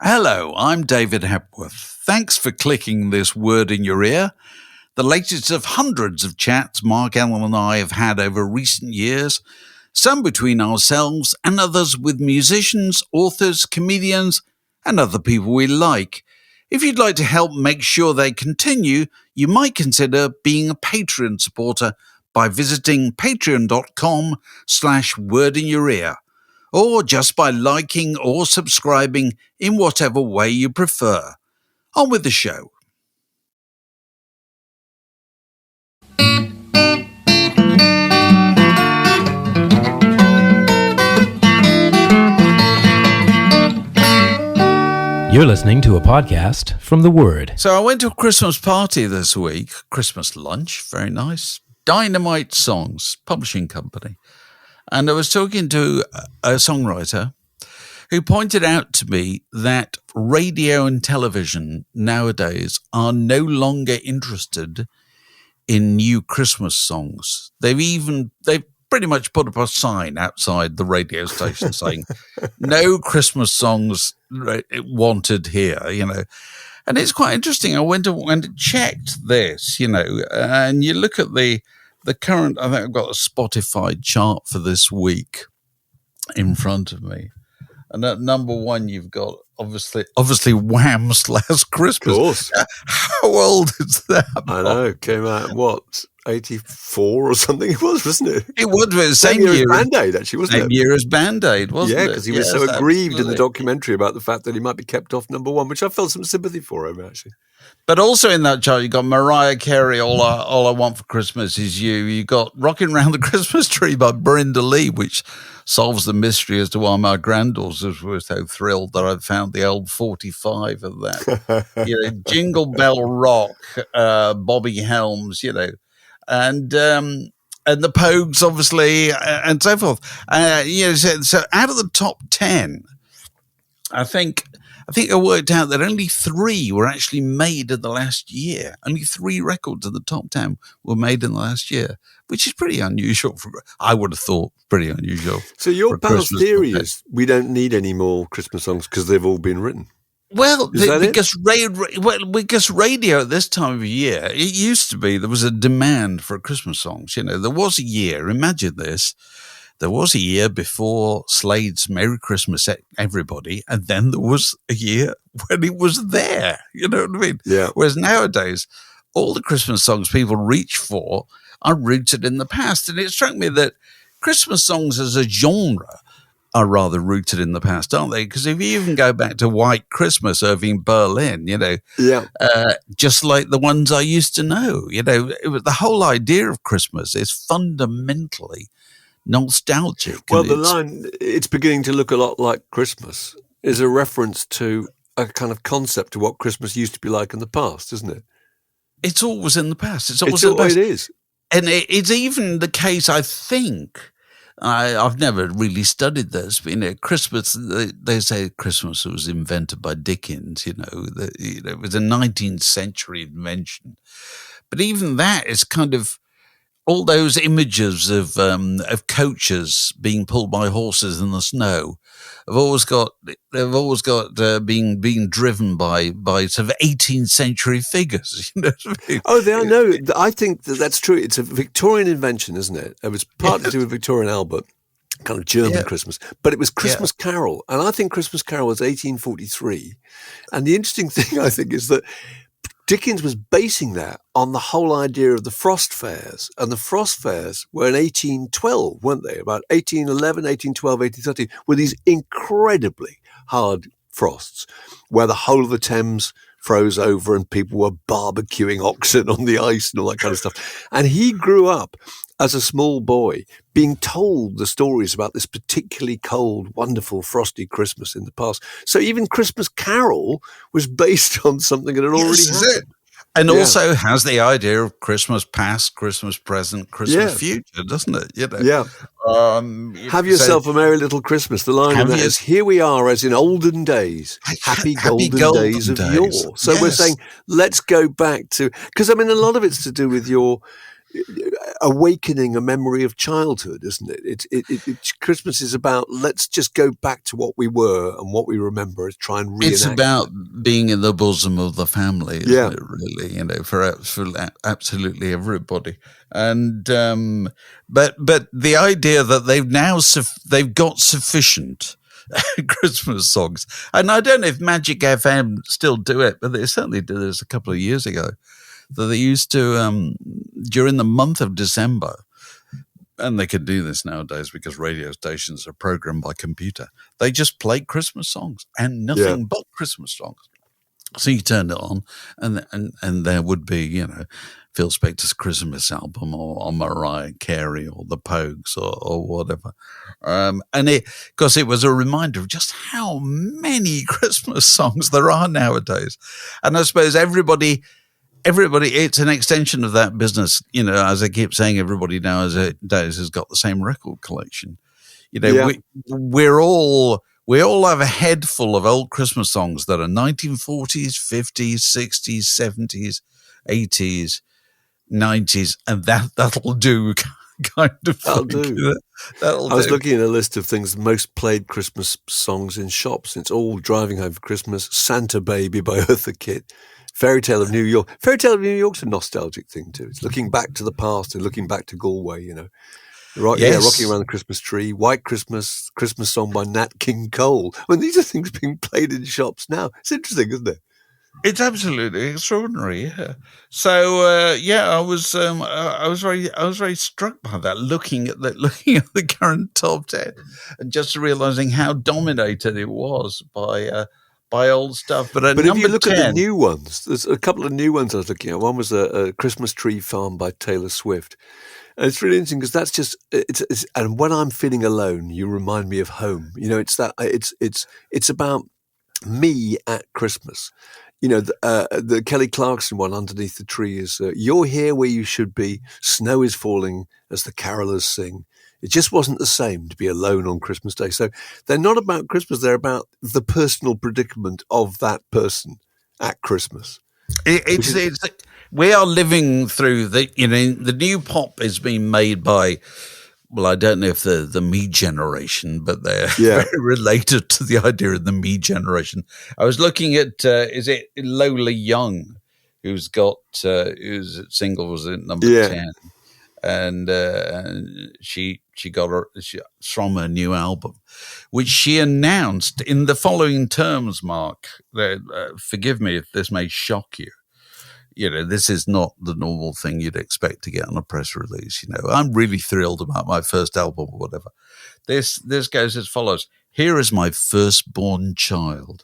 Hello, I'm David Hepworth. Thanks for clicking this word in your ear, the latest of hundreds of chats Mark Allen and I have had over recent years, some between ourselves and others with musicians, authors, comedians, and other people we like. If you'd like to help make sure they continue, you might consider being a Patreon supporter by visiting patreon.com/wordinyourear, or just by liking or subscribing in whatever way you prefer. On with the show. You're listening to a podcast from The Word. So I went to a Christmas party this week, Christmas lunch, very nice. Dynamite Songs, publishing company. And I was talking to a songwriter who pointed out to me that radio and television nowadays are no longer interested in new Christmas songs. They've pretty much put up a sign outside the radio station saying, no Christmas songs wanted here, you know. And it's quite interesting. I went and checked this, you know, and you look at the current, I think I've got a Spotify chart for this week in front of me. And at number one, you've got obviously Wham's Last Christmas. Of course. How old is that? I know. Came out, what, 84 or something it was, wasn't it? It was the same year as Band-Aid, actually, wasn't it? Same year as Band-Aid, wasn't it? Yeah, because he was so aggrieved absolutely. in the documentary about the fact that he might be kept off number one, which I felt some sympathy for him, actually. But also in that chart, you got Mariah Carey, All I Want for Christmas Is You. You got Rocking Round the Christmas Tree by Brenda Lee, which solves the mystery as to why my granddaughters were so thrilled that I found the old 45 of that. You know, Jingle Bell Rock, Bobby Helms, you know, and the Pogues, obviously, and so forth. You know, so out of the top 10, I think I worked out that only 3 were actually made in the last year. Only 3 records in the top 10 were made in the last year, which is pretty unusual. I would have thought pretty unusual. So your pal's theory is we don't need any more Christmas songs because they've all been written. Well, because radio at this time of year, it used to be there was a demand for Christmas songs. You know, there was a year, imagine this, there was a year before Slade's Merry Christmas Everybody, and then there was a year when it was there. You know what I mean? Yeah. Whereas nowadays, all the Christmas songs people reach for are rooted in the past. And it struck me that Christmas songs as a genre are rather rooted in the past, aren't they? Because if you even go back to White Christmas, Irving Berlin, you know, just like the ones I used to know, you know, the whole idea of Christmas is fundamentally nostalgic. Well, the line, it's beginning to look a lot like Christmas, is a reference to a kind of concept of what Christmas used to be like in the past, isn't it? It's always in the past. It's always in the past. It is. And it's even the case, I think, I've never really studied this, but, you know, Christmas, they say Christmas was invented by Dickens, you know, it was a 19th century invention. But even that is kind of, all those images of coaches being pulled by horses in the snow have always got being driven by sort of 18th century figures. You know what I mean? Oh, no, I think that's true. It's a Victorian invention, isn't it? It was partly to do with Victorian Albert, kind of German Christmas, but it was Christmas Carol, and I think Christmas Carol was 1843. And the interesting thing, I think, is that Dickens was basing that on the whole idea of the frost fairs. And the frost fairs were in 1812, weren't they? About 1811, 1812, 1813, were these incredibly hard frosts where the whole of the Thames froze over and people were barbecuing oxen on the ice and all that kind of stuff. And he grew up as a small boy being told the stories about this particularly cold, wonderful, frosty Christmas in the past. So even Christmas Carol was based on something that had already happened. And also has the idea of Christmas past, Christmas present, Christmas future, doesn't it? You know? Have yourself a merry little Christmas. The line of that is, here we are as in olden days, happy golden days of yore. So we're saying, let's go back to, because I mean, a lot of it's to do with your, awakening a memory of childhood, isn't it? Christmas is about, let's just go back to what we were and what we remember, is try and reenact. It's about being in the bosom of the family, isn't it? Really, for absolutely everybody. And but the idea that they've got sufficient Christmas songs, and I don't know if Magic FM still do it, but they certainly did this a couple of years ago. That they used to, during the month of December, and they could do this nowadays because radio stations are programmed by computer, they just play Christmas songs and nothing but Christmas songs. So you turned it on, and there would be, Phil Spector's Christmas album or Mariah Carey or the Pogues or whatever. And because it was a reminder of just how many Christmas songs there are nowadays. And I suppose everybody, it's an extension of that business. As I keep saying, everybody nowadays has got the same record collection. We all have a head full of old Christmas songs that are 1940s, 50s, 60s, 70s, 80s, 90s, and that'll do. Kind of. That'll do. I was looking at a list of things, most played Christmas songs in shops. It's all Driving Home for Christmas, Santa Baby by Eartha Kitt, Fairy Tale of New York. Fairy Tale of New York's a nostalgic thing too. It's looking back to the past and looking back to Galway, Rocking Around the Christmas Tree, White Christmas, Christmas Song by Nat King Cole. These are things being played in shops now. It's interesting, isn't it? It's absolutely extraordinary, yeah. So, I was very struck by that. Looking at the current top 10, and just realizing how dominated it was by old stuff. But if you look at the new ones, there's a couple of new ones I was looking at. One was a Christmas Tree Farm by Taylor Swift. And it's really interesting because that's just it's and when I'm feeling alone, you remind me of home. It's about me at Christmas. The Kelly Clarkson one, Underneath the Tree, is you're here where you should be. Snow is falling as the carolers sing. It just wasn't the same to be alone on Christmas Day. So they're not about Christmas. They're about the personal predicament of that person at Christmas. We are living through the new pop is being made by, well, I don't know if the me generation, but they're very related to the idea of the me generation. I was looking at, is it Lola Young, whose single was at number 10. And she got from her new album, which she announced in the following terms, Mark. Forgive me if this may shock you. This is not the normal thing you'd expect to get on a press release. I'm really thrilled about my first album or whatever. This goes as follows. Here is my firstborn child.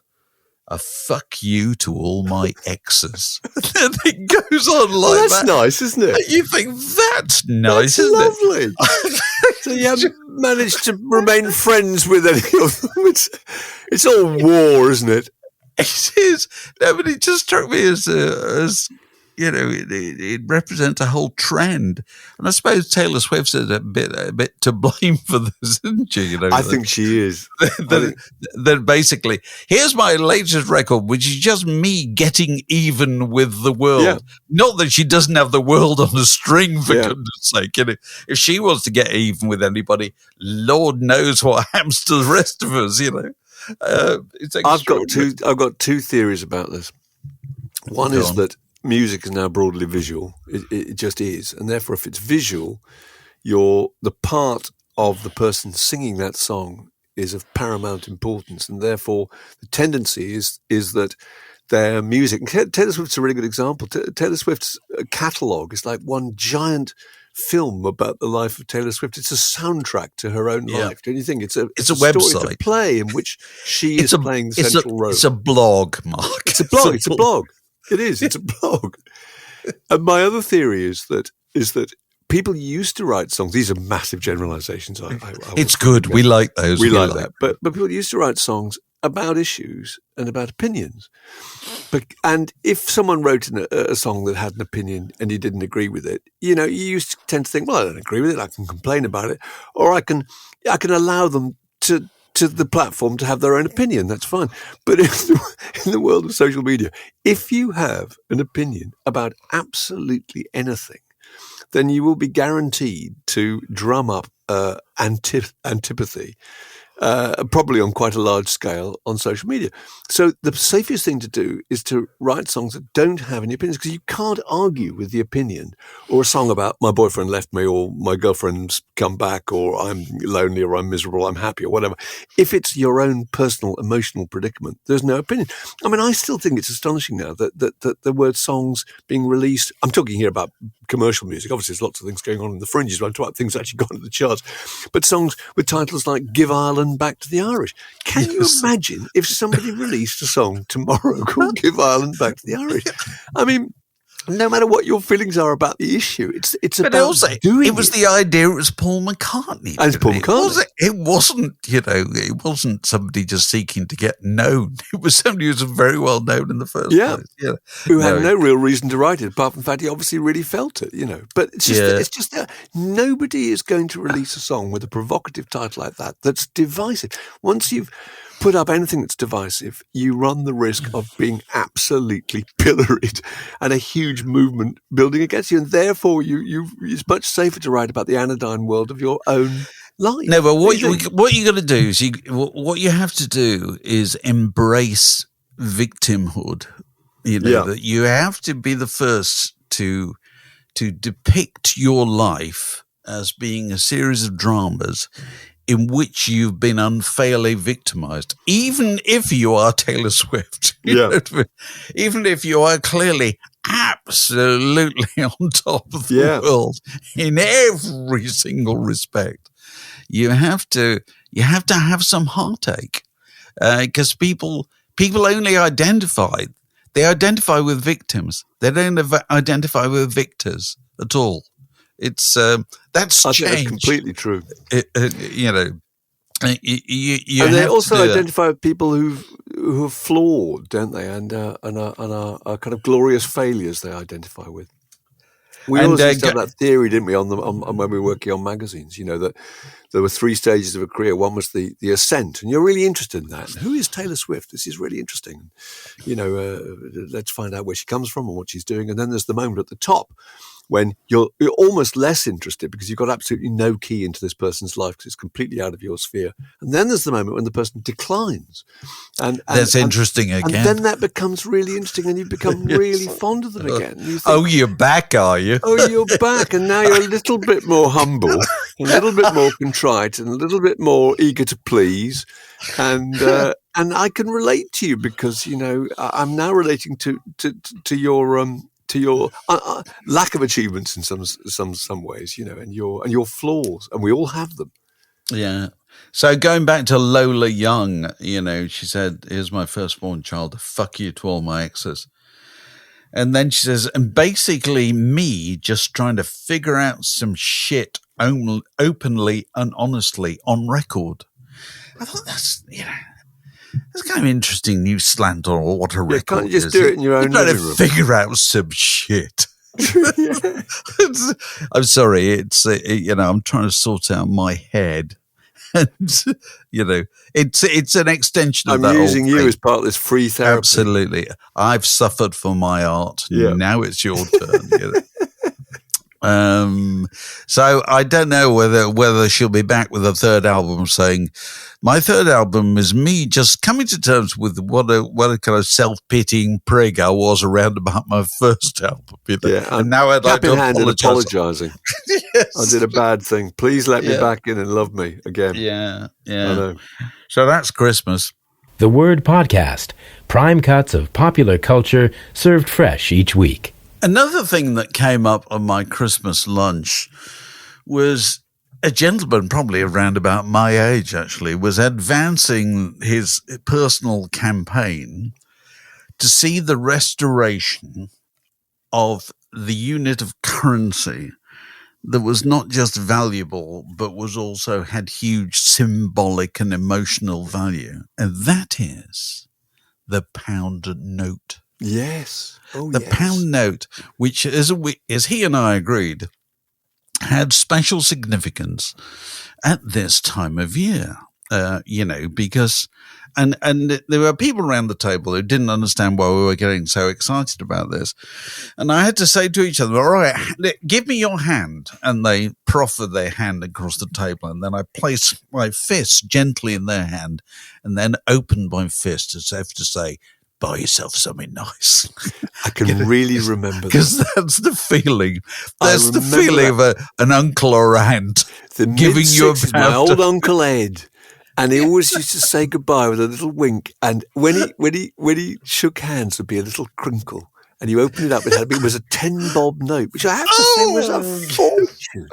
A fuck you to all my exes. It goes on like that. That's nice, isn't it? You think that's nice, isn't lovely. It? So you haven't managed to remain friends with any of them. It's all war, isn't it? It is. No, but it just struck me as it represents a whole trend. And I suppose Taylor Swift's a bit to blame for this, isn't she? I think she is. Then basically, here's my latest record, which is just me getting even with the world. Yeah. Not that she doesn't have the world on a string, for goodness sake. If she wants to get even with anybody, Lord knows what happens to the rest of us, I've got two theories about this. One is that music is now broadly visual. It just is. And therefore, if it's visual, the part of the person singing that song is of paramount importance. And therefore, the tendency is that their music, and Taylor Swift's a really good example. Taylor Swift's catalogue is like one giant film about the life of Taylor Swift. It's a soundtrack to her own life. Don't you think? It's a website. Story, it's a play in which she is playing the central role. It's a blog, Mark. It's a blog. It's a blog. It is. It's a blog. And my other theory is that people used to write songs. These are massive generalizations. It's good. We like those. We like that. But people used to write songs about issues and about opinions. And if someone wrote a song that had an opinion and you didn't agree with it, you used to tend to think, well, I don't agree with it. I can complain about it, or I can allow them to the platform to have their own opinion. That's fine. But in the world of social media, if you have an opinion about absolutely anything, then you will be guaranteed to drum up antipathy. Probably on quite a large scale on social media. So the safest thing to do is to write songs that don't have any opinions, because you can't argue with the opinion, or a song about my boyfriend left me, or my girlfriend's come back, or I'm lonely, or I'm miserable, I'm happy, or whatever. If it's your own personal emotional predicament, there's no opinion. I mean, I still think it's astonishing now that the word songs being released, I'm talking here about commercial music. Obviously, there's lots of things going on in the fringes, but I'm talking about things that actually got into the charts. But songs with titles like Give Ireland Back to the Irish. Can you imagine if somebody released a song tomorrow called Give Ireland Back to the Irish? I mean, no matter what your feelings are about the issue, it's but about also, doing it was the idea it was Paul McCartney. And it's Paul McCartney. It wasn't, it wasn't somebody just seeking to get known. It was somebody who was very well known in the first place. Yeah. Who had no real reason to write it, apart from the fact he obviously really felt it, But it's just that nobody is going to release a song with a provocative title like that that's divisive. Once you've put up anything that's divisive, you run the risk of being absolutely pilloried and a huge movement building against you. And therefore, it's much safer to write about the anodyne world of your own life. No, but what you got to do is what you have to do is embrace victimhood. That you have to be the first to depict your life as being a series of dramas in which you've been unfairly victimized, even if you are Taylor Swift. Even if you are clearly absolutely on top of the world in every single respect. You have to have some heartache, because people only identify with victims. They don't identify with victors at all. It's that's I changed. think that's completely true. You and they also identify with people who are flawed, don't they? And are kind of glorious failures they identify with. We always used to have that theory, didn't we, on when we were working on magazines, that there were 3 stages of a career. One was the ascent, and you're really interested in that. And who is Taylor Swift? This is really interesting. Let's find out where she comes from and what she's doing. And then there's the moment at the top when you're almost less interested because you've got absolutely no key into this person's life because it's completely out of your sphere. And then there's the moment when the person declines. And that's interesting again. And then that becomes really interesting and you become really fond of them again. You think, you're back, are you? Oh, you're back. And now you're a little bit more humble, a little bit more contrite and a little bit more eager to please. And I can relate to you because, I'm now relating to your lack of achievements in some ways, and your flaws, and we all have them. Yeah. So going back to Lola Young, she said, "Here's my firstborn child. Fuck you to all my exes." And then she says, "And basically me just trying to figure out some shit openly and honestly on record." I thought that's It's kind of interesting new slant on what a record is. Can't you just do it in your own living room? Figure out some shit. I'm sorry. It's I'm trying to sort out my head, and it's an extension of that. I'm using you as part of this free therapy. Absolutely. I've suffered for my art. Yeah. Now it's your turn. So I don't know whether she'll be back with a third album saying, "My third album is me just coming to terms with what a kind of self-pitying prig I was around about my first album." And now I'd like to apologising. Yes. I did a bad thing. Please let me back in and love me again. Yeah. I know. So that's Christmas. The Word Podcast, prime cuts of popular culture served fresh each week. Another thing that came up on my Christmas lunch was a gentleman, probably around about my age actually, was advancing his personal campaign to see the restoration of the unit of currency that was not just valuable, but was also had huge symbolic and emotional value. And that is the pound note. Yes. The pound note, which, as he and I agreed, had special significance at this time of year. because, and there were people around the table who didn't understand why we were getting so excited about this. And I had to say to each other, all right, give me your hand. And they proffered their hand across the table. And then I placed my fist gently in their hand and then opened my fist as if to say, buy yourself something nice. I can really remember that. Because that's the feeling. That's the feeling of an uncle or a aunt giving you a pound. My old Uncle Ed. And he always used to say goodbye with a little wink. And when he shook hands, there'd be a little crinkle. And you open it up, it was a 10-bob note, which I have to say was a fortune.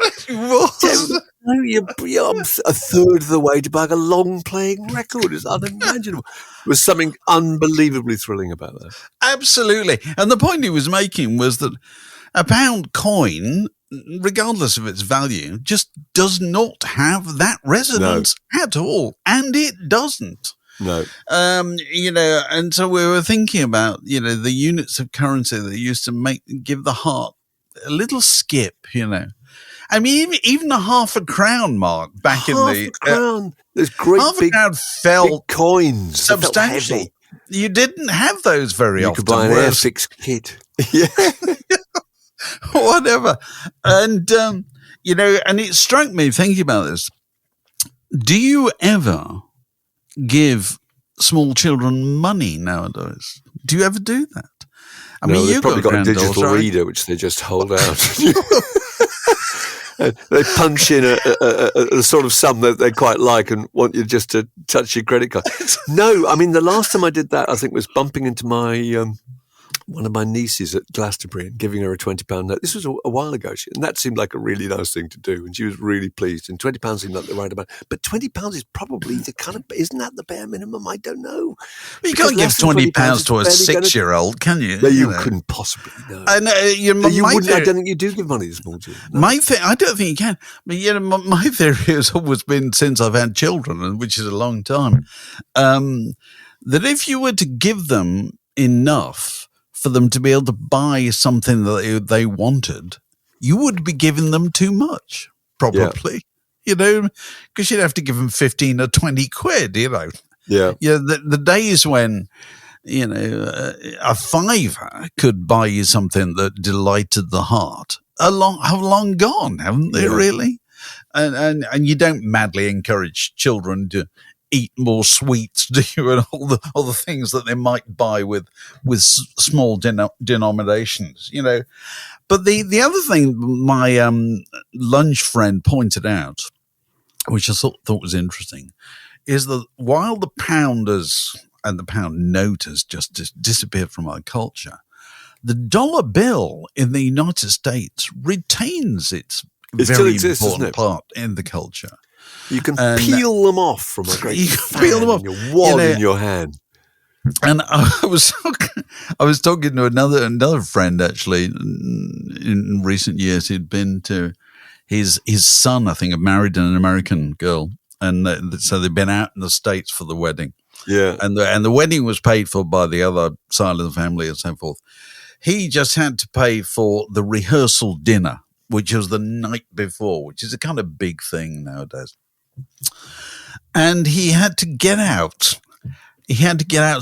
You're a third of the way to buy a long-playing record. It's unimaginable. There was something unbelievably thrilling about that. Absolutely. And the point he was making was that a pound coin, regardless of its value, just does not have that resonance at all. And it doesn't. No. And so we were thinking about, the units of currency that used to give the heart a little skip, I mean, even a half a crown, Mark, back in the... Half a crown. There's great big coins. Substantial. You didn't have those very often. You could buy an Airfix kit. Yeah. Whatever. And, and it struck me thinking about this. Do you ever give small children money nowadays? Do you ever do that? I mean, they've you've probably got a digital right? reader, which they just hold out. They punch in a sort of sum that they quite like and want you just to touch your credit card. No, I mean, the last time I did that, I think, was bumping into my one of my nieces at Glastonbury and giving her a £20 note. This was a while ago, and that seemed like a really nice thing to do, and she was really pleased. And £20 seemed like the right amount, but £20 is probably the kind of, isn't that the bare minimum? I don't know. Well, you can't give £20 to a 6-year-old, can you? No, you couldn't possibly. No. And you wouldn't. I don't think you do give money to small children. No. I don't think you can. But my theory has always been, since I've had children, which is a long time, that if you were to give them enough for them to be able to buy something that they wanted, you would be giving them too much, probably, because you'd have to give them 15 or 20 quid, Yeah. The days when, a fiver could buy you something that delighted the heart have long gone, haven't they, really? And you don't madly encourage children to eat more sweets, do you, and all the things that they might buy with small denominations, But the other thing my lunch friend pointed out, which I thought was interesting, is that while the pounders and the pound note has just disappeared from our culture, the dollar bill in the United States retains its very important part in the culture. You can peel them off from a great fan in your wad in your hand. And I was talking to another friend, actually, in recent years. He'd been to his son, I think, had married an American girl, and so they'd been out in the States for the wedding. Yeah, and the wedding was paid for by the other side of the family and so forth. He just had to pay for the rehearsal dinner, which was the night before, which is a kind of big thing nowadays. And he had to get out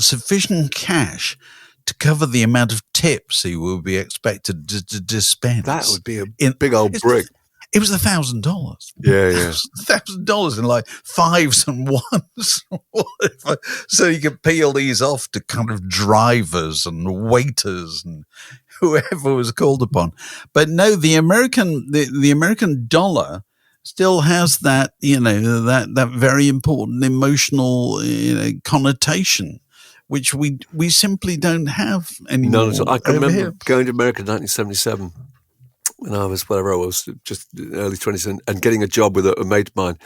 sufficient cash to cover the amount of tips he would be expected to dispense. That would be a big old brick. It was $1,000. Yeah. $1,000 in like fives and ones. So you could peel these off to kind of drivers and waiters and whoever was called upon. But no, the American dollar still has that, that very important emotional connotation, which we simply don't have anymore. No, I can remember going to America in 1977 when I was, whatever I was, just early 20s, and getting a job with a mate of mine,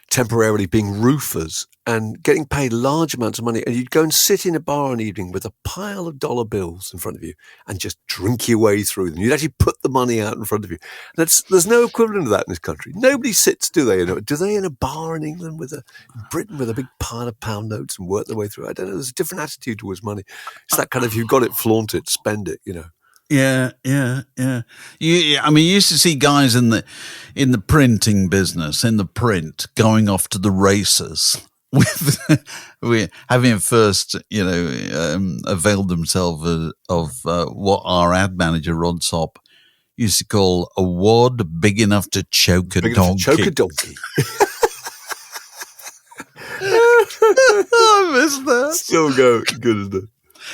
temporarily being roofers and getting paid large amounts of money. And you'd go and sit in a bar an evening with a pile of dollar bills in front of you and just drink your way through them. You'd actually put the money out in front of you. There's no equivalent of that in this country. Nobody sits, do they? Do they in a bar in England in Britain with a big pile of pound notes and work their way through? I don't know. There's a different attitude towards money. It's that kind of, you've got it, flaunt it, spend it, Yeah. I mean, you used to see guys in the printing business, in the print, going off to the races, with having first, availed themselves of what our ad manager Rod Sopp used to call a wad big enough to choke a donkey. I miss that. Still good, isn't it?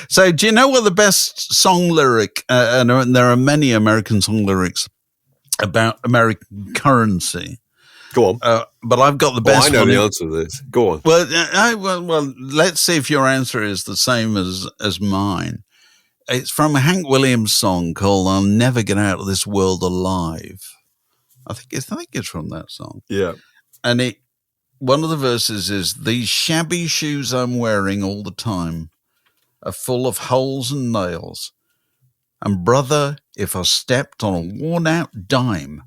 So, do you know what the best song lyric? And there are many American song lyrics about American currency. Go on. But I've got the best. I know the answer to this. Go on. Well, let's see if your answer is the same as mine. It's from a Hank Williams song called "I'll Never Get Out of This World Alive." I think it's from that song. Yeah. And one of the verses is, "These shabby shoes I'm wearing all the time are full of holes and nails. And brother, if I stepped on a worn-out dime,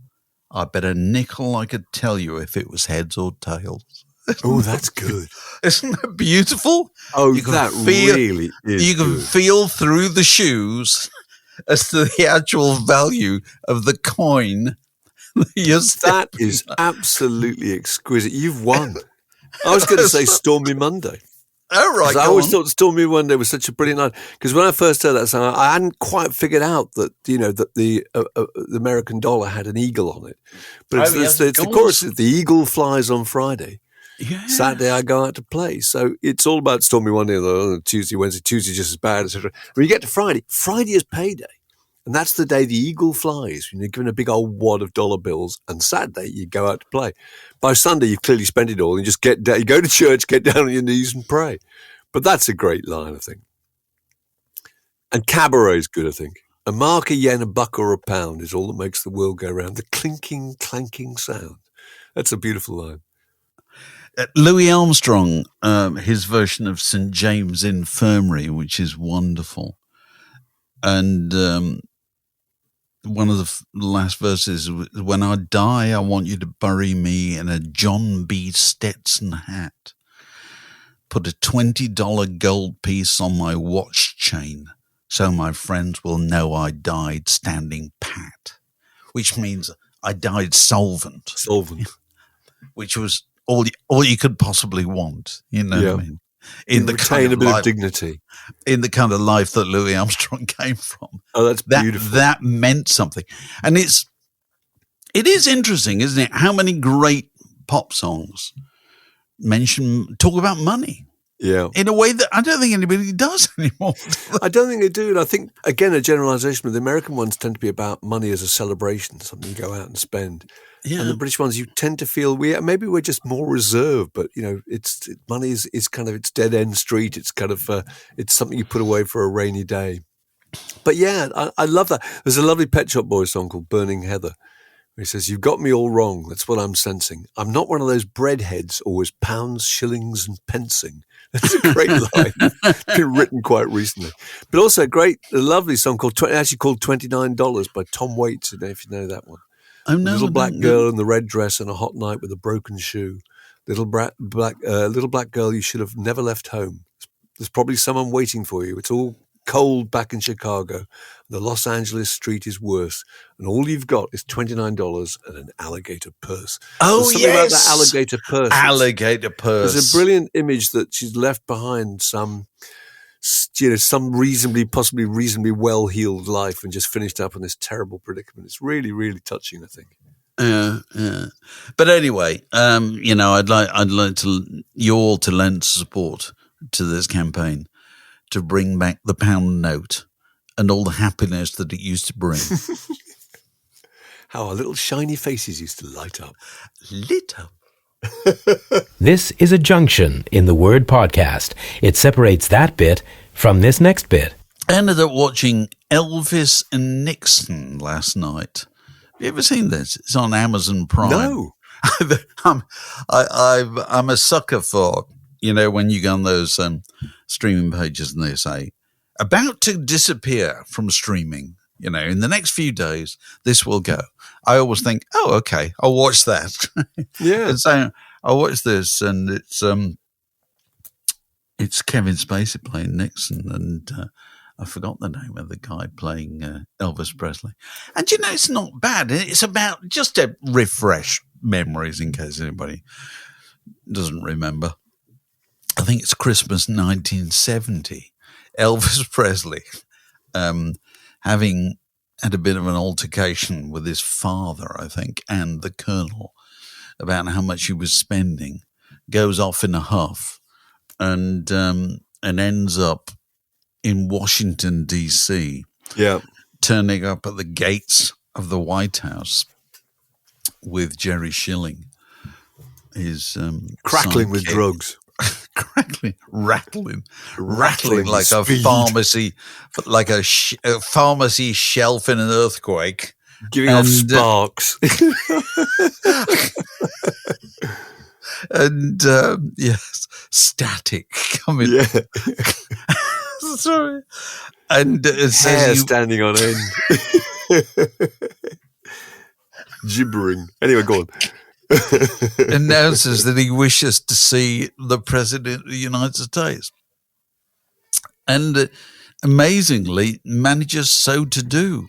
I bet a nickel I could tell you if it was heads or tails." Oh, that's good. Isn't that beautiful? Oh, that really is. You can feel through the shoes as to the actual value of the coin. That is absolutely exquisite. You've won. I was going to say Stormy Monday. Oh, right. I always thought Stormy Monday was such a brilliant line, because when I first heard that song, I hadn't quite figured out that the American dollar had an eagle on it. But it's the chorus: "The eagle flies on Friday. Yeah. Saturday I go out to play." So it's all about Stormy Monday, Tuesday, Wednesday, Tuesday just as bad, etc. When you get to Friday is payday. And that's the day the eagle flies, when you're given a big old wad of dollar bills, and Saturday you go out to play. By Sunday, you've clearly spent it all, and you just get down, you go to church, get down on your knees and pray. But that's a great line, I think. And cabaret's good, I think. "A mark, a yen, a buck, or a pound is all that makes the world go round. The clinking, clanking sound." That's a beautiful line. Louis Armstrong, his version of St. James Infirmary, which is wonderful. And one of the last verses, "When I die, I want you to bury me in a John B. Stetson hat. Put a $20 gold piece on my watch chain so my friends will know I died standing pat," which means I died solvent. Which was all you could possibly want, what I mean? In the kind of life, dignity. In the kind of life that Louis Armstrong came from. Oh, that's beautiful. That meant something. And it is interesting, isn't it? How many great pop songs talk about money. Yeah. In a way that I don't think anybody does anymore. I don't think they do. And I think, again, a generalization of the American ones tend to be about money as a celebration, something you go out and spend. Yeah. And the British ones, you tend to feel maybe we're just more reserved, but money is kind of its dead end street. It's kind of it's something you put away for a rainy day. But yeah, I love that. There's a lovely Pet Shop Boys song called "Burning Heather." He says, "You've got me all wrong. That's what I'm sensing. I'm not one of those breadheads, always pounds, shillings, and pensing." That's a great line. It's been written quite recently. But also a lovely song called $29 by Tom Waits. If you know that one. Oh, no, little black girl in the red dress on a hot night with a broken shoe. Little black girl, you should have never left home. There's probably someone waiting for you. It's all cold back in Chicago. The Los Angeles street is worse. And all you've got is $29 and an alligator purse. Oh, yes. About that alligator purse. Alligator purse. There's a brilliant image that she's left behind some possibly reasonably well-heeled life and just finished up in this terrible predicament. It's really, really touching, I think. Yeah. But anyway, I'd like you all to lend support to this campaign to bring back the pound note and all the happiness that it used to bring. How our little shiny faces used to light up. Lit up. This is a junction in the word podcast. It separates that bit from this next bit. I ended up watching Elvis and Nixon last night. Have you ever seen this? It's on Amazon Prime. No. I'm a sucker for, when you go on those streaming pages and they say, about to disappear from streaming, in the next few days, this will go. I always think, oh, okay, I'll watch that. Yeah. And so I'll watch this, and it's Kevin Spacey playing Nixon, and I forgot the name of the guy playing Elvis Presley. And it's not bad. It's about just to refresh memories in case anybody doesn't remember. think it's Christmas 1970, Elvis Presley, having had a bit of an altercation with his father, I think, and the colonel about how much he was spending, goes off in a huff and ends up in Washington, D.C., turning up at the gates of the White House with Jerry Schilling, his crackling with drugs. rattling like speed. a pharmacy, like a pharmacy shelf in an earthquake, giving off sparks. And yes, static coming. Yeah. Sorry. And it Hair says standing on end. Gibbering. Anyway, go on. announces that he wishes to see the President of the United States. And amazingly manages so to do.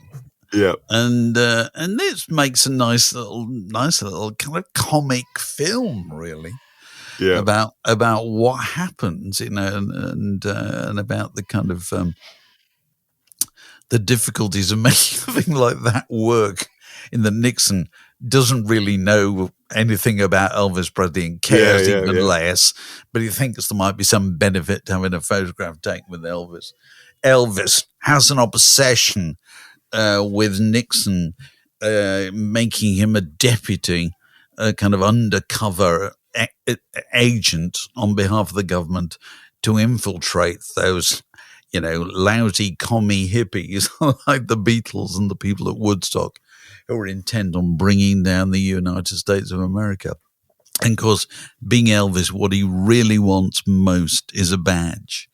Yeah. And this makes a nice little kind of comic film, really. Yeah. About what happens, and about the kind of the difficulties of making something like that work in the Nixon doesn't really know anything about Elvis Presley and cares even less, but he thinks there might be some benefit to having a photograph taken with Elvis. Elvis has an obsession with Nixon, making him a deputy, a kind of undercover agent on behalf of the government to infiltrate those, lousy commie hippies like the Beatles and the people at Woodstock who were intent on bringing down the United States of America. And of course, being Elvis, what he really wants most is a badge.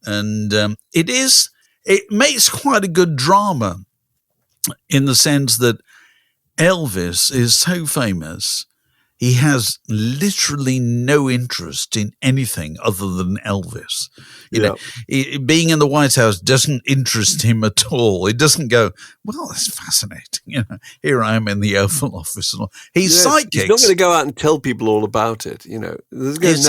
And it makes quite a good drama in the sense that Elvis is so famous, he has literally no interest in anything other than Elvis. Being in the White House doesn't interest him at all. He doesn't go, well, that's fascinating. Here I am in the Oval Office. He's sidekicks. He's not going to go out and tell people all about it. There's his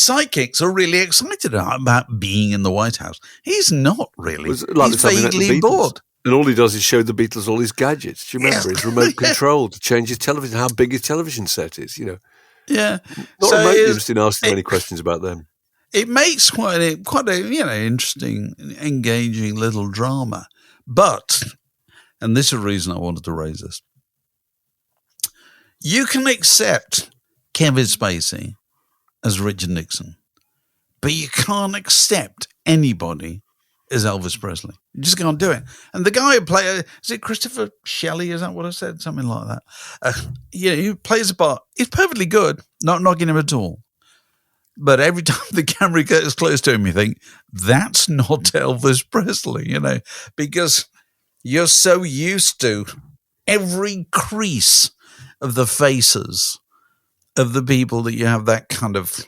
sidekicks are really excited about being in the White House. He's not really. He's vaguely bored. And all he does is show the Beatles all his gadgets. Do you remember his remote control to change his television, how big his television set is, Yeah. Not remotely interested in asking any questions about them. It makes quite a interesting, engaging little drama. But, and this is the reason I wanted to raise this, you can accept Kevin Spacey as Richard Nixon, but you can't accept anybody as Elvis Presley. You just can't do it. And the guy who plays, is it Christopher Shelley? Is that what I said? Something like that. He plays a part. He's perfectly good, not knocking him at all. But every time the camera gets close to him, you think, that's not Elvis Presley, because you're so used to every crease of the faces of the people that you have that kind of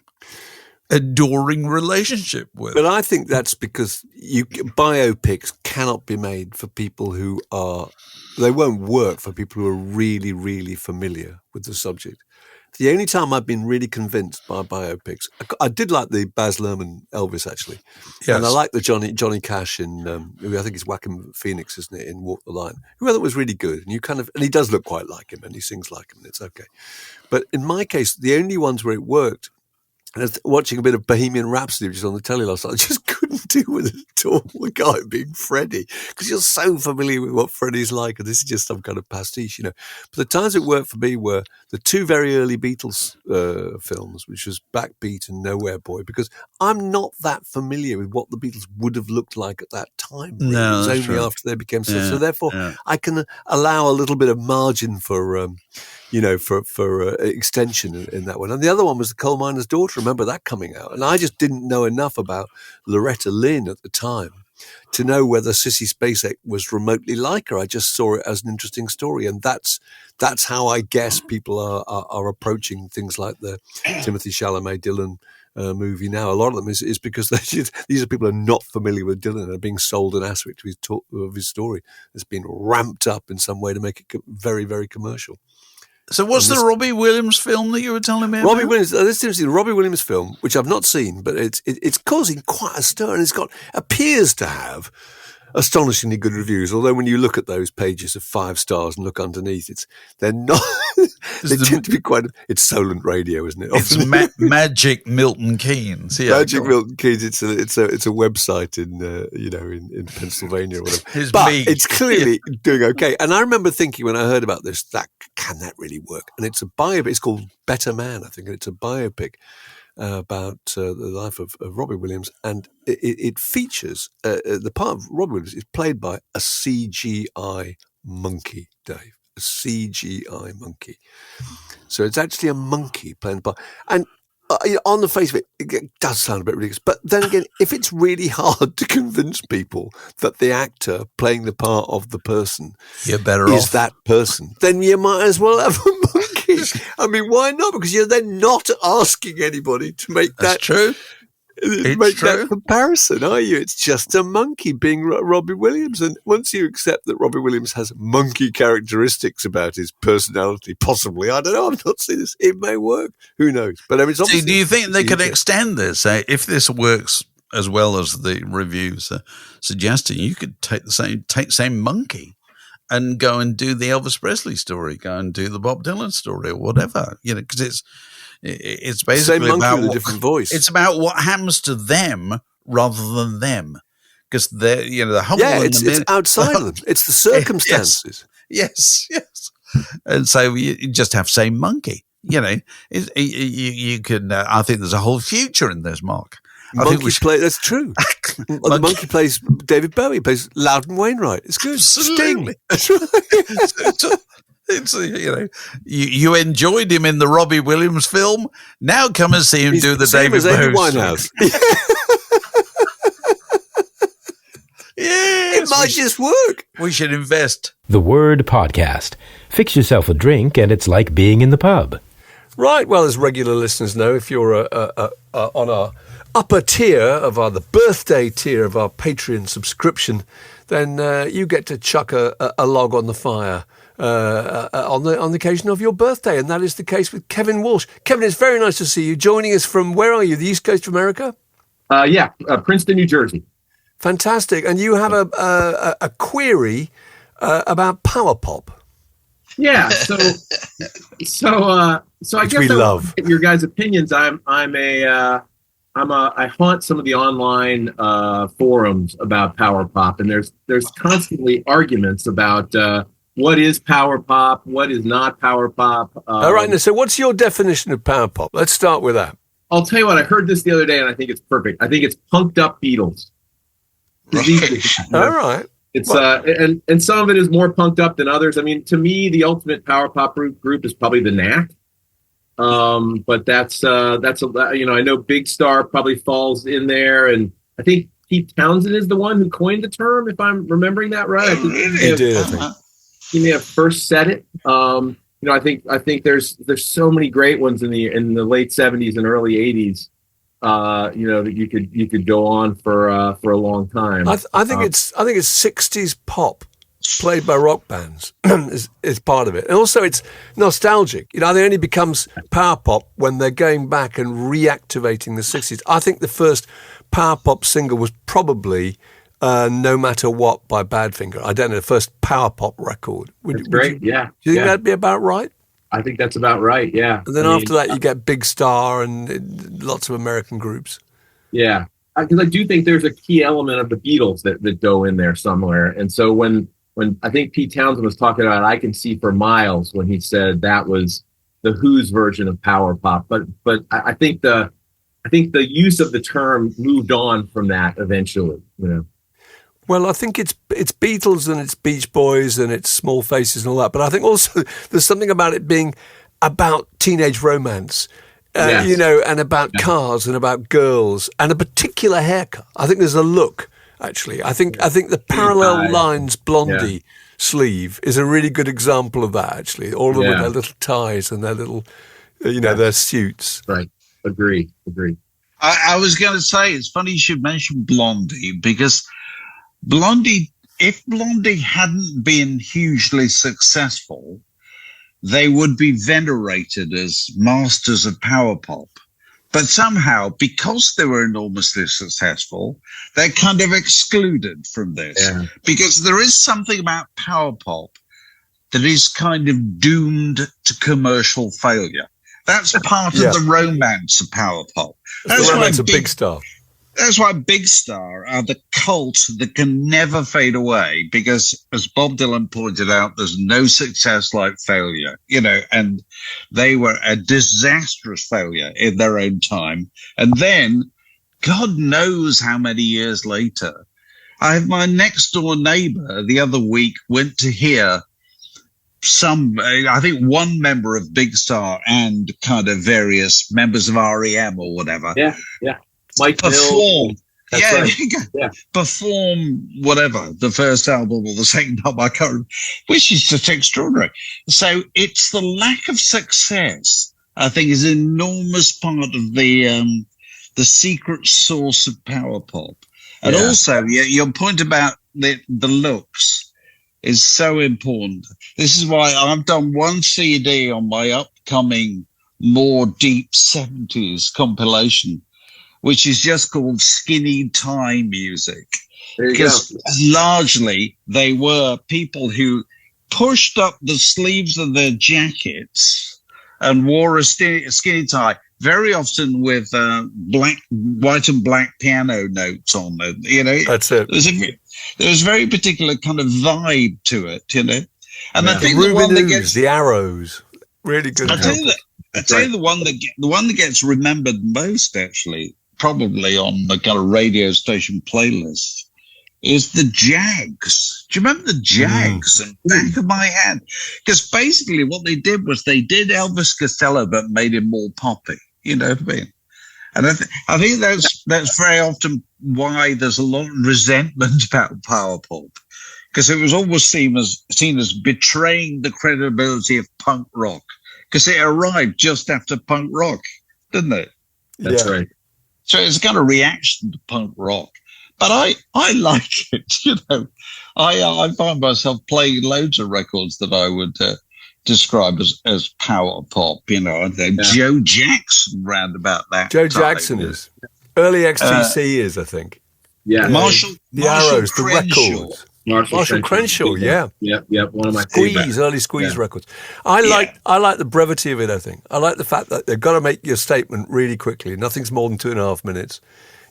adoring relationship with. But I think that's because biopics cannot be made for people they won't work for people who are really, really familiar with the subject. The only time I've been really convinced by biopics, I did like the Baz Luhrmann Elvis, actually. Yes. And I like the Johnny Cash in, who I think is Joaquin Phoenix, isn't it, in Walk the Line, who I thought was really good. And he does look quite like him and he sings like him and it's okay. But in my case, the only ones where it worked, and I was watching a bit of Bohemian Rhapsody, which was on the telly last night, I just couldn't deal with it at all, the guy being Freddie, because you're so familiar with what Freddie's like, and this is just some kind of pastiche, But the times it worked for me were the two very early Beatles films, which was Backbeat and Nowhere Boy, because I'm not that familiar with what the Beatles would have looked like at that time. Really. No, it was only true. after they became so therefore I can allow a little bit of margin for extension in that one. And the other one was The Coal Miner's Daughter. Remember that coming out? And I just didn't know enough about Loretta Lynn at the time to know whether Sissy Spacek was remotely like her. I just saw it as an interesting story. And that's how I guess people are approaching things like the Timothy Chalamet Dylan movie now. A lot of them is because these are people who are not familiar with Dylan and are being sold an aspect of his story that's been ramped up in some way to make it very, very commercial. So what's the Robbie Williams film that you were telling me about? Robbie Williams, this is the Robbie Williams film, which I've not seen, but it's causing quite a stir, and appears to have astonishingly good reviews. Although when you look at those pages of 5 stars and look underneath, they're not. They tend to be quite. It's Solent Radio, isn't it? It's Magic Milton Keynes. Yeah, Magic Milton Keynes. It's a website in Pennsylvania or whatever. It's clearly doing okay. And I remember thinking when I heard about this, can that really work? And it's a biopic. It's called Better Man, I think, and it's a biopic about the life of Robbie Williams, and it features the part of Robbie Williams is played by a CGI monkey, Dave. A CGI monkey. So it's actually a monkey playing the part. And on the face of it, it does sound a bit ridiculous. But then again, if it's really hard to convince people that the actor playing the part of the person is that person, then you might as well have a monkey. I mean, why not? Because you're then not asking anybody to make that true. That comparison, are you? It's just a monkey being Robbie Williams. And once you accept that Robbie Williams has monkey characteristics about his personality, possibly, I don't know, I've not seen this, it may work. Who knows? But I mean, it's do you think they could extend this? If this works as well as the reviews are suggesting, you could take the same monkey and go and do the Elvis Presley story, go and do the Bob Dylan story or whatever, because it's basically about a different voice. It's about what happens to them rather than them, because they're the whole it's outside them. It's the circumstances. Yes, and so you just have same monkey. You can. I think there's a whole future in this, Mark. That's true. The monkey plays David Bowie, plays Loudon Wainwright. It's good. Absolutely. It's you enjoyed him in the Robbie Williams film. Now come and see him do the David Bowie. It might just work. We should invest. The Word Podcast. Fix yourself a drink, and it's like being in the pub. Right. Well, as regular listeners know, if you're on our upper tier of the birthday tier of our Patreon subscription, then you get to chuck a log on the fire on the occasion of your birthday, and that is the case with Kevin Walsh. Kevin, it's very nice to see you. Joining us from, where are you? The East Coast of America? Princeton, New Jersey. Fantastic. And you have a query about Powerpop. Yeah. So I guess love your guys' opinions. I haunt some of the online forums about Powerpop, and there's constantly arguments about what is Powerpop, what is not Powerpop. All right. Now, so what's your definition of Powerpop? Let's start with that. I'll tell you what. I heard this the other day, and I think it's perfect. I think it's punked up Beatles. All right. It's and some of it is more punked up than others. I mean, to me, the ultimate Powerpop group is probably the Knack. But that's I know Big Star probably falls in there, and I think Pete Townsend is the one who coined the term, if I'm remembering that right. I think he may have first said it. I think there's so many great ones in the late 70s and early 80s. That you could go on for a long time. I think it's 60s pop played by rock bands is part of it, and also it's nostalgic. It only becomes power pop when they're going back and reactivating the 60s. I think the first power pop single was probably No Matter What by Badfinger. I don't know, the first power pop record. Great. Do you think that'd be about right? I think that's about right, yeah. And then after that, you get Big Star and lots of American groups. Yeah, because I do think there's a key element of the Beatles that go in there somewhere. And so when I think Pete Townsend was talking about I Can See for Miles, when he said that was the Who's version of power pop. But I think the use of the term moved on from that eventually, Well, I think it's Beatles and it's Beach Boys and it's Small Faces and all that. But I think also there's something about it being about teenage romance, and about cars and about girls and a particular haircut. I think there's a look, actually. I think the Parallel Lines Blondie sleeve is a really good example of that, actually. All of them with their little ties and their little, their suits. Right. Agree. I was going to say, it's funny you should mention Blondie, because if Blondie hadn't been hugely successful, they would be venerated as masters of power pop. But somehow, because they were enormously successful, they're kind of excluded from this. Yeah. Because there is something about power pop that is kind of doomed to commercial failure. That's part of the romance of power pop. That's the romance of Big Star. That's why Big Star are the cult that can never fade away, because, as Bob Dylan pointed out, there's no success like failure, and they were a disastrous failure in their own time. And then, God knows how many years later, my next door neighbor the other week went to hear I think one member of Big Star and kind of various members of REM or whatever. Yeah. Mike perform. Right. Perform whatever, the first album or the second album, I can't remember, which is just extraordinary. So it's the lack of success, I think, is an enormous part of the secret source of power pop. And also, your point about the looks is so important. This is why I've done one CD on my upcoming more deep 70s compilation, which is just called Skinny Tie Music. Because largely they were people who pushed up the sleeves of their jackets and wore a skinny tie, very often with white and black piano notes on it. That's it. There was a very particular kind of vibe to it, And I think the one that gets the arrows, really good. I tell you the one that gets remembered most, actually, probably on the kind of radio station playlist, is the Jags. Do you remember the Jags? In the back of my head? Because basically what they did was they did Elvis Costello, but made him more poppy. You know what I mean? And I think that's very often why there's a lot of resentment about power pop, because it was always seen as betraying the credibility of punk rock, because it arrived just after punk rock, didn't it? That's right. So it's a kind of reaction to punk rock. But I like it, I find myself playing loads of records that I would describe as power pop, and then Joe Jackson round about that Joe time. Jackson is. Early XTC is, I think. Yeah. Marshall Arrows, Crenshaw. the records. Marshall Crenshaw, yeah. One of my early Squeeze records. I like the brevity of it, I think. I like the fact that they've got to make your statement really quickly. Nothing's more than 2.5 minutes,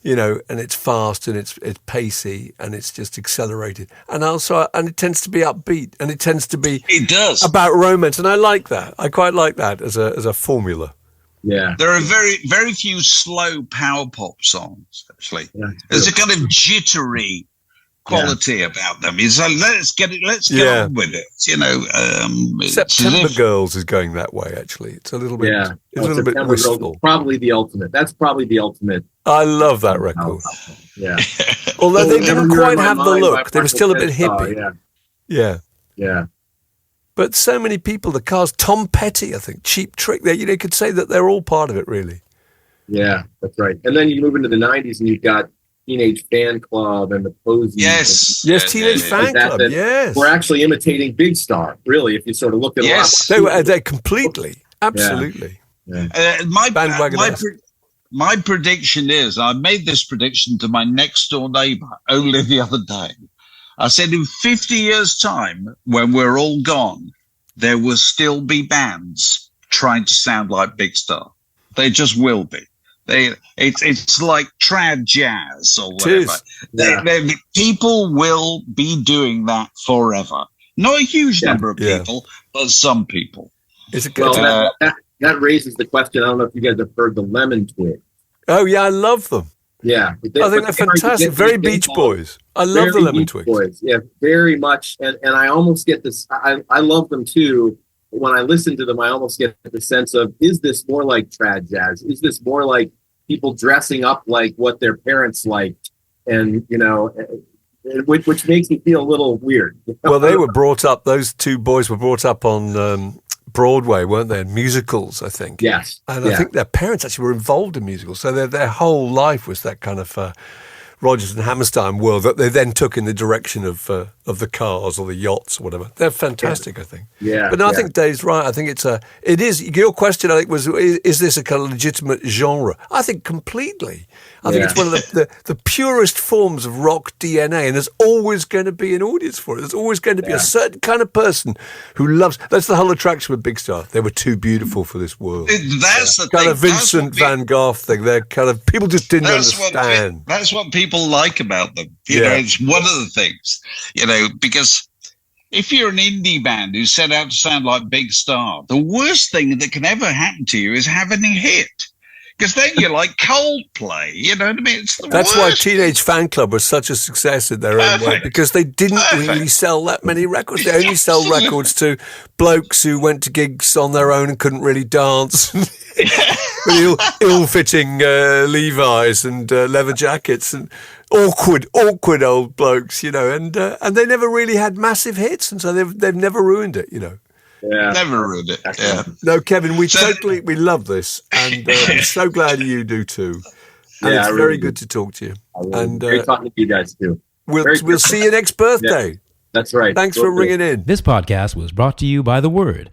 and it's fast and it's pacey and it's just accelerated. And also, and it tends to be upbeat and it tends to be about romance. And I like that. I quite like that as a formula. Yeah. There are very, very few slow power pop songs, actually. Yeah, there's a kind of jittery quality about them. It's like, let's get on with it. September Girls is going that way, actually. It's a little bit it's a little bit wistful. Probably the ultimate. That's probably the ultimate. I love that record. Yeah. Although they didn't quite have the look. They were still a bit hippie. Yeah. But so many people, the Cars, Tom Petty, I think, Cheap Trick, you could say that they're all part of it, really. Yeah, that's right. And then you move into the 90s and you've got Teenage Fan Club and the Posey. Yes, Teenage Fan Club. Yes, we're actually imitating Big Star. Really, if you sort of look at it, they completely, absolutely. Yeah. My prediction is, I made this prediction to my next door neighbor only the other day. I said, in 50 years' time, when we're all gone, there will still be bands trying to sound like Big Star. They just will be. It's like trad jazz or whatever. People will be doing that forever. Not a huge number of people, but some people. That raises the question. I don't know if you guys have heard the Lemon Twigs. Oh, yeah, I love them. Yeah. I think they're fantastic. Very Beach Boys. I love the Lemon Twigs. Boys. Yeah, very much. And I almost get this. I love them too. When I listen to them, I almost get the sense of, is this more like trad jazz? Is this more like people dressing up like what their parents liked? And, which makes me feel a little weird. Well, they were brought up, those two boys were brought up on Broadway, weren't they? In musicals, I think. Yes. And I think their parents actually were involved in musicals. So their whole life was that kind of Rodgers and Hammerstein world that they then took in the direction of the cars or the yachts or whatever. They're fantastic, I think. Yeah. But no, I think Dave's right. I think it is. Your question, I think, was, is this a kind of legitimate genre? I think completely. I think it's one of the purest forms of rock DNA, and there's always going to be an audience for it. There's always going to be a certain kind of person who loves. That's the whole attraction with Big Star. They were too beautiful for this world. That's the kind thing. of Vincent Van Gogh thing. They're kind of people just didn't understand. That's what people like about them. You know, it's one of the things. You know, because if you're an indie band who set out to sound like Big Star, the worst thing that can ever happen to you is having a hit. Because then you're like Coldplay, you know what I mean? That's why Teenage Fan Club was such a success in their own way, because they didn't really sell that many records. They only sell records to blokes who went to gigs on their own and couldn't really dance. With ill-fitting Levi's and leather jackets and awkward old blokes, you know, and they never really had massive hits, and so they've never ruined it, you know. Yeah. Never ruined it. Yeah. No, Kevin, we love this, and we're so glad you do too. And it's very good to talk to you. And great talking to you guys too. We'll see you next birthday. Yeah, that's right. Thanks for ringing in. This podcast was brought to you by The Word.